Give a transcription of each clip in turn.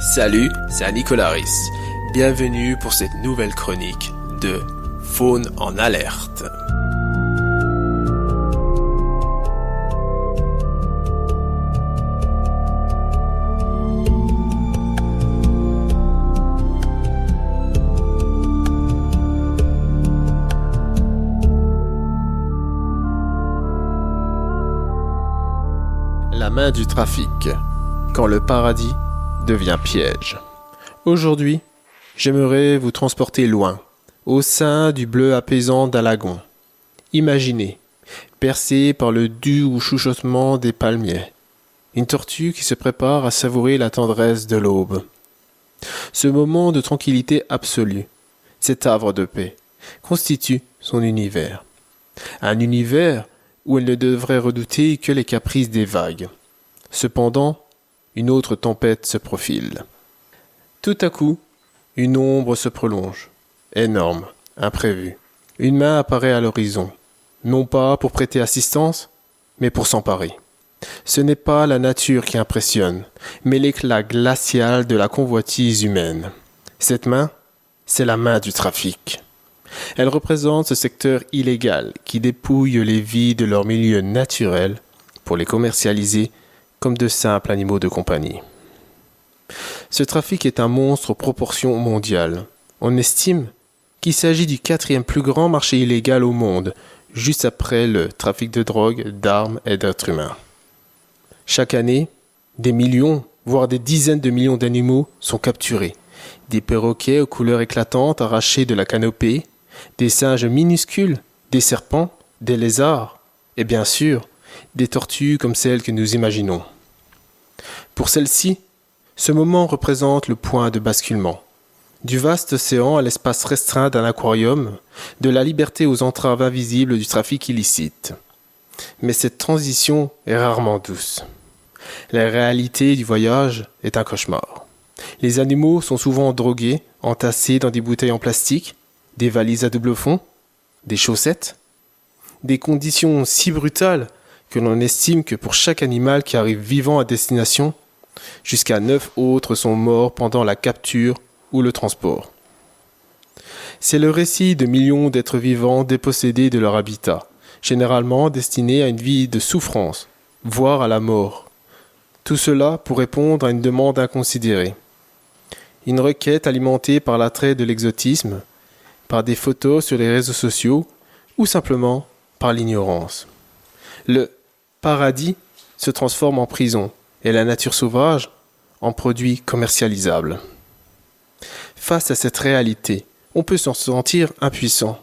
Salut, c'est Nicolaris. Bienvenue pour cette nouvelle chronique de Faune en alerte. La main du trafic, quand le paradis devient piège. Aujourd'hui, j'aimerais vous transporter loin, au sein du bleu apaisant d'Alagon. Imaginez, bercé par le doux chuchotement des palmiers, une tortue qui se prépare à savourer la tendresse de l'aube. Ce moment de tranquillité absolue, cet havre de paix, constitue son univers. Un univers où elle ne devrait redouter que les caprices des vagues. Cependant, une autre tempête se profile. Tout à coup, une ombre se prolonge, énorme, imprévue. Une main apparaît à l'horizon, non pas pour prêter assistance, mais pour s'emparer. Ce n'est pas la nature qui impressionne, mais l'éclat glacial de la convoitise humaine. Cette main, c'est la main du trafic. Elle représente ce secteur illégal qui dépouille les vies de leur milieu naturel pour les commercialiser comme de simples animaux de compagnie. Ce trafic est un monstre aux proportions mondiales. On estime qu'il s'agit du 4e plus grand marché illégal au monde, juste après le trafic de drogue, d'armes et d'êtres humains. Chaque année, des millions, voire des dizaines de millions d'animaux sont capturés. Des perroquets aux couleurs éclatantes arrachés de la canopée, des singes minuscules, des serpents, des lézards, et bien sûr, des tortues comme celles que nous imaginons. Pour celles-ci, ce moment représente le point de basculement. Du vaste océan à l'espace restreint d'un aquarium, de la liberté aux entraves invisibles du trafic illicite. Mais cette transition est rarement douce. La réalité du voyage est un cauchemar. Les animaux sont souvent drogués, entassés dans des bouteilles en plastique, des valises à double fond, des chaussettes, des conditions si brutales que l'on estime que pour chaque animal qui arrive vivant à destination, jusqu'à 9 autres sont morts pendant la capture ou le transport. C'est le récit de millions d'êtres vivants dépossédés de leur habitat, généralement destinés à une vie de souffrance, voire à la mort. Tout cela pour répondre à une demande inconsidérée. Une requête alimentée par l'attrait de l'exotisme, par des photos sur les réseaux sociaux ou simplement par l'ignorance. Le paradis se transforme en prison et la nature sauvage en produit commercialisable. Face à cette réalité, on peut s'en sentir impuissant.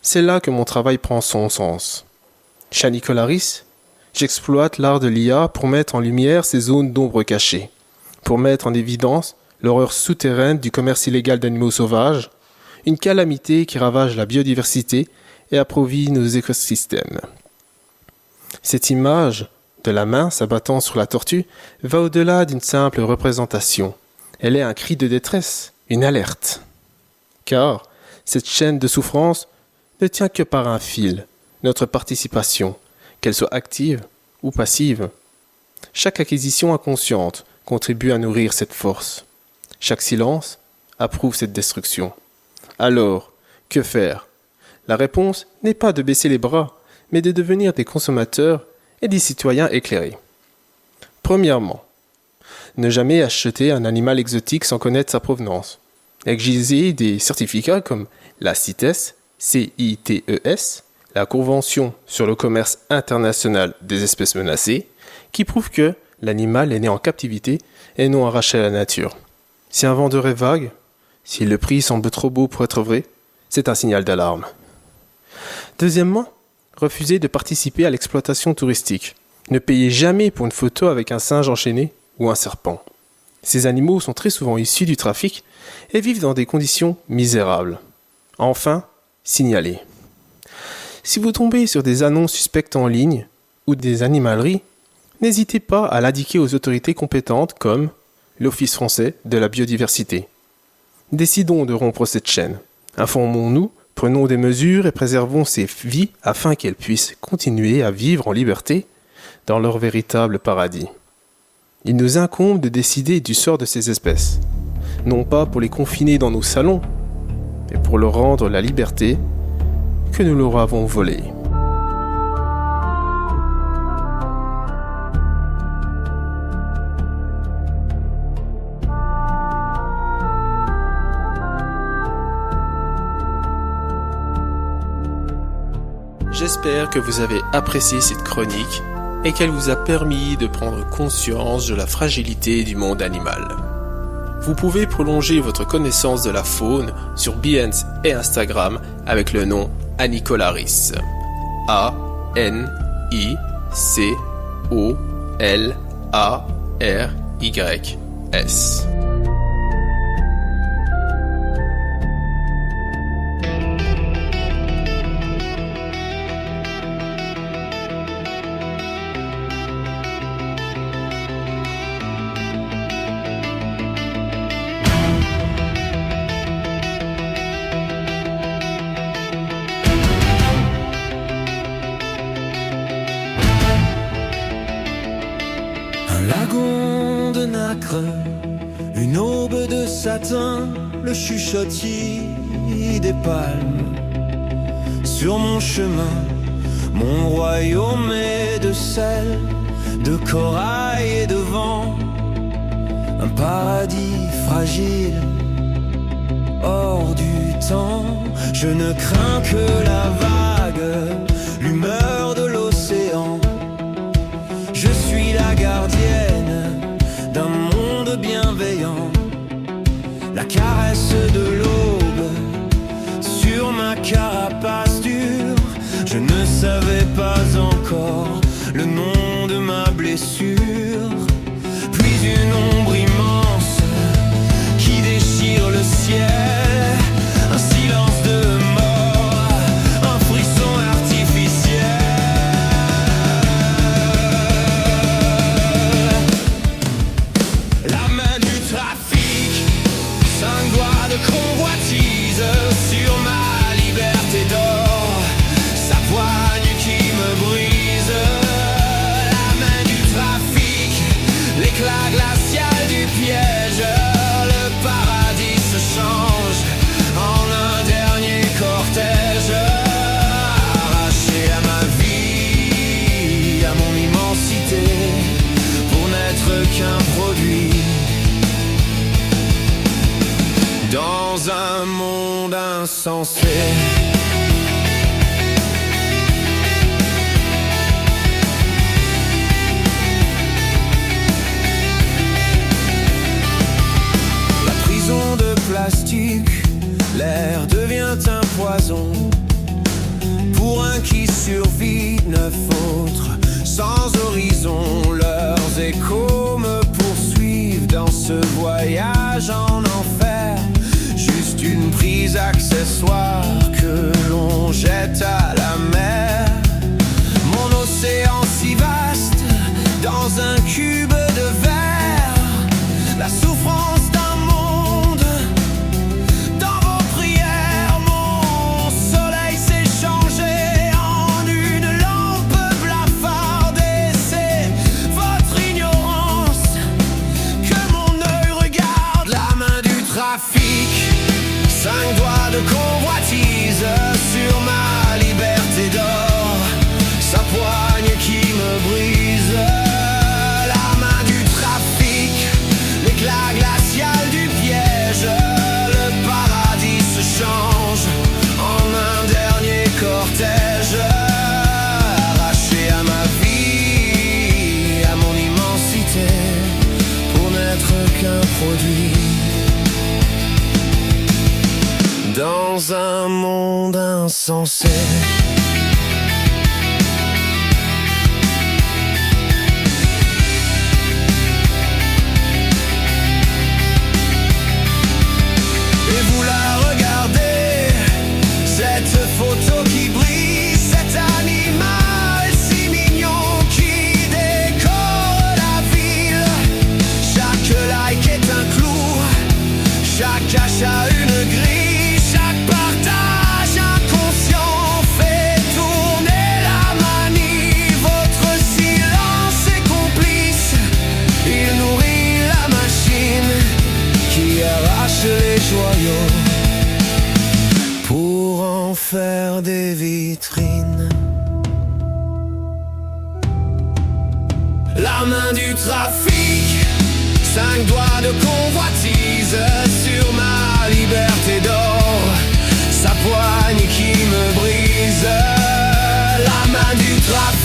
C'est là que mon travail prend son sens. Chez Nicolaris, j'exploite l'art de l'IA pour mettre en lumière ces zones d'ombre cachées, pour mettre en évidence l'horreur souterraine du commerce illégal d'animaux sauvages, une calamité qui ravage la biodiversité et appauvrit nos écosystèmes. Cette image de la main s'abattant sur la tortue va au-delà d'une simple représentation. Elle est un cri de détresse, une alerte. Car cette chaîne de souffrance ne tient que par un fil, notre participation, qu'elle soit active ou passive. Chaque acquisition inconsciente contribue à nourrir cette force. Chaque silence approuve cette destruction. Alors, que faire ? La réponse n'est pas de baisser les bras, mais de devenir des consommateurs et des citoyens éclairés. Premièrement, ne jamais acheter un animal exotique sans connaître sa provenance. Exiger des certificats comme la CITES, CITES, la Convention sur le commerce international des espèces menacées, qui prouve que l'animal est né en captivité et non arraché à la nature. Si un vendeur est vague, si le prix semble trop beau pour être vrai, c'est un signal d'alarme. Deuxièmement, refusez de participer à l'exploitation touristique. Ne payez jamais pour une photo avec un singe enchaîné ou un serpent. Ces animaux sont très souvent issus du trafic et vivent dans des conditions misérables. Enfin, signalez. Si vous tombez sur des annonces suspectes en ligne ou des animaleries, n'hésitez pas à l'indiquer aux autorités compétentes comme l'Office français de la biodiversité. Décidons de rompre cette chaîne. Informons-nous, prenons des mesures et préservons ces vies afin qu'elles puissent continuer à vivre en liberté dans leur véritable paradis. Il nous incombe de décider du sort de ces espèces, non pas pour les confiner dans nos salons, mais pour leur rendre la liberté que nous leur avons volée. J'espère que vous avez apprécié cette chronique et qu'elle vous a permis de prendre conscience de la fragilité du monde animal. Vous pouvez prolonger votre connaissance de la faune sur Behance et Instagram avec le nom Anicolaris. Anicolaris. Un lagon de nacre, une aube de satin, le chuchotis des palmes. Sur mon chemin, mon royaume est de sel, de corail et de vent. Un paradis fragile, hors du temps. Je ne crains que la vague, l'humeur de l'océan. Je suis la gardienne d'un monde bienveillant. La caresse de l'aube sur ma carapace dure. Je ne savais pas encore le nom de ma blessure. Puis une ombre immense qui déchire le ciel. Un silence de mort, un frisson artificiel. La main du trafic, 5 doigts de convoitise sur ma liberté d'or. Sa poigne qui me brise. La main du trafic, l'éclat glacial du piège. Le paradis se change en un dernier cortège. Arraché à ma vie, à mon immensité, pour n'être qu'un produit dans un monde insensé. La prison de plastique, l'air devient un poison. Pour un qui survit, 9 autres sans horizon. Leurs échos me poursuivent dans ce voyage en enfer. Juste une prise accessoire que l'on jette à la mer. Mon océan si vaste, dans un cube de verre. La souffrance d'un monde, dans vos prières. Mon soleil s'est changé en une lampe blafarde. Et c'est votre ignorance que mon œil regarde. La main du trafic, 5 doigts de convoitise sur ma liberté d'or. Sa poigne qui me brise. La main du trafic, l'éclat glacial du piège. Le paradis se change en un dernier cortège. Arraché à ma vie, à mon immensité, pour n'être qu'un produit dans un monde insensé. Et vous la regardez, cette photo qui brille, cet animal si mignon qui décore la ville. Chaque like est un clou, chaque achat une grille. Chaque partage inconscient fait tourner la manie. Votre silence est complice, il faire des vitrines. La main du trafic, 5 doigts de convoitise sur ma liberté d'or, sa poigne qui me brise. La main du trafic.